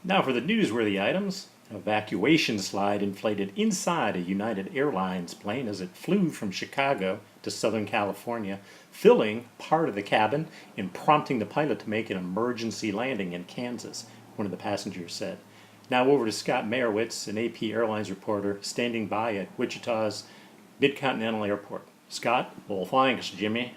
Now for the newsworthy items. An evacuation slide inflated inside a United Airlines plane as it flew from Chicago to Southern California, filling part of the cabin and prompting the pilot to make an emergency landing in Kansas, one of the passengers said. Now over to Scott Mayerowitz, an AP Airlines reporter, standing by at Wichita's Midcontinental Airport. Scott? Well, thanks, Jimmy.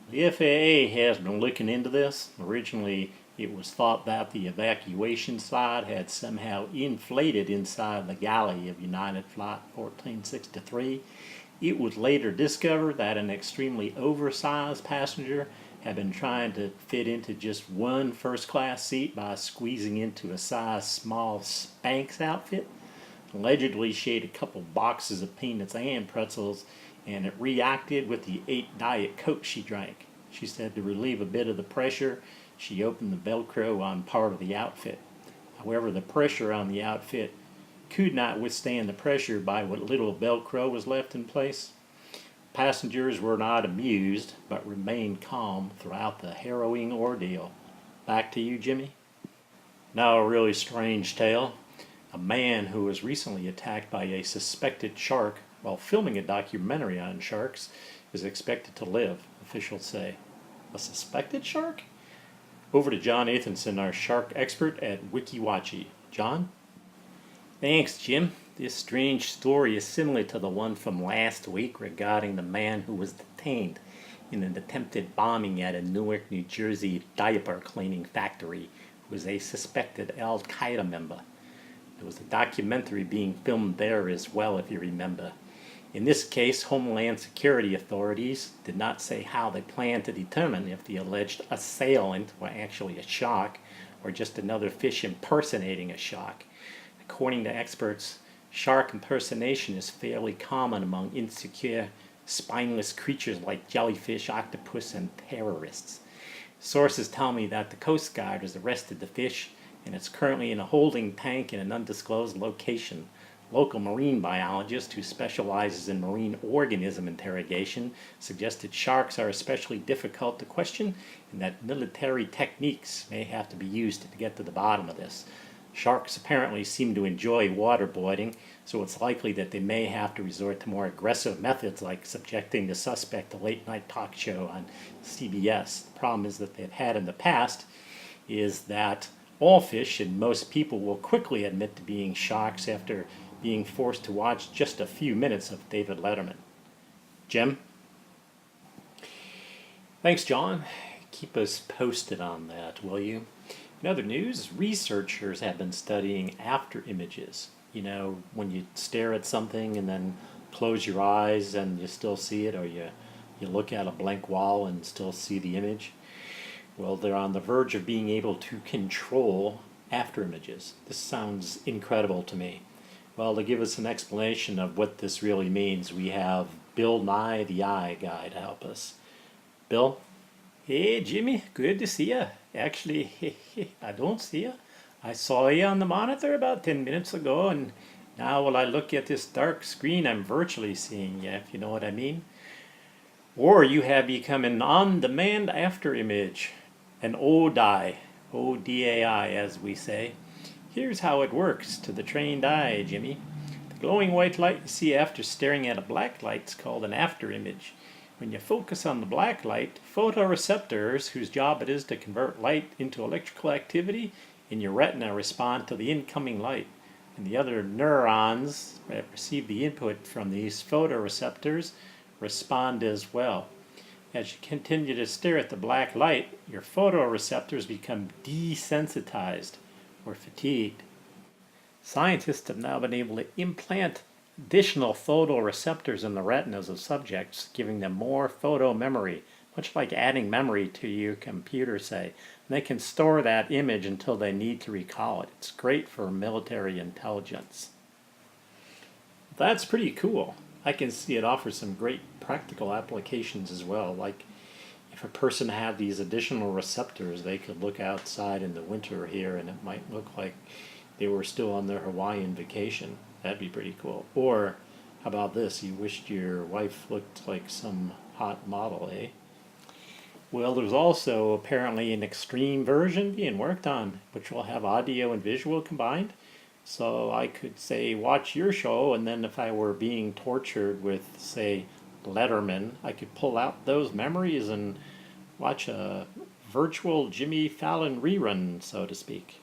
The FAA has been looking into this. Originally, it was thought that the evacuation slide had somehow inflated inside the galley of United Flight 1463. It was later discovered that an extremely oversized passenger had been trying to fit into just one first-class seat by squeezing into a size small Spanx outfit. Allegedly, she ate a couple boxes of peanuts and pretzels, and it reacted with the 8 Diet Cokes she drank. She said to relieve a bit of the pressure, she opened the Velcro on part of the outfit. However, the pressure on the outfit could not withstand the pressure by what little Velcro was left in place. Passengers were not amused, but remained calm throughout the harrowing ordeal. Back to you, Jimmy. Now a really strange tale. A man who was recently attacked by a suspected shark while filming a documentary on sharks is expected to live, officials say. A suspected shark? Over to John Athenson, our shark expert at WikiWatchy. John? Thanks, Jim. This strange story is similar to the one from last week regarding the man who was detained in an attempted bombing at a Newark, New Jersey diaper cleaning factory who was a suspected Al-Qaeda member. There was a documentary being filmed there as well, if you remember. In this case, Homeland Security authorities did not say how they planned to determine if the alleged assailant were actually a shark or just another fish impersonating a shark. According to experts, shark impersonation is fairly common among insecure, spineless creatures like jellyfish, octopus, and terrorists. Sources tell me that the Coast Guard has arrested the fish and it's currently in a holding tank in an undisclosed location. Local marine biologist who specializes in marine organism interrogation suggested sharks are especially difficult to question and that military techniques may have to be used to get to the bottom of this. Sharks apparently seem to enjoy waterboarding, so it's likely that they may have to resort to more aggressive methods like subjecting the suspect to late-night talk show on CBS. The problem is that they've had in the past is that all fish and most people will quickly admit to being sharks after being forced to watch just a few minutes of David Letterman. Jim? Thanks, John. Keep us posted on that, will you? In other news, researchers have been studying after images. You know, when you stare at something and then close your eyes and you still see it, or you look at a blank wall and still see the image. Well, they're on the verge of being able to control after images. This sounds incredible to me. Well, to give us an explanation of what this really means, we have Bill Nye, the Eye Guy, to help us. Bill? Hey, Jimmy, good to see you. Actually, I don't see you. I saw you on the monitor about 10 minutes ago, and now while I look at this dark screen, I'm virtually seeing you, if you know what I mean. Or you have become an on-demand after image, an ODAI, O-D-A-I as we say. Here's how it works to the trained eye, Jimmy. The glowing white light you see after staring at a black light is called an after image. When you focus on the black light, photoreceptors, whose job it is to convert light into electrical activity, in your retina respond to the incoming light. And the other neurons that receive the input from these photoreceptors respond as well. As you continue to stare at the black light, your photoreceptors become desensitized or fatigued. Scientists have now been able to implant additional photoreceptors in the retinas of subjects, giving them more photo memory, much like adding memory to your computer, say. And they can store that image until they need to recall it. It's great for military intelligence. That's pretty cool. I can see it offers some great practical applications as well. Like if a person had these additional receptors, they could look outside in the winter here and it might look like they were still on their Hawaiian vacation. That'd be pretty cool. Or how about this? You wished your wife looked like some hot model, eh? Well, there's also apparently an extreme version being worked on, which will have audio and visual combined. So I could say, watch your show, and then if I were being tortured with, say, Letterman, I could pull out those memories and watch a virtual Jimmy Fallon rerun, so to speak.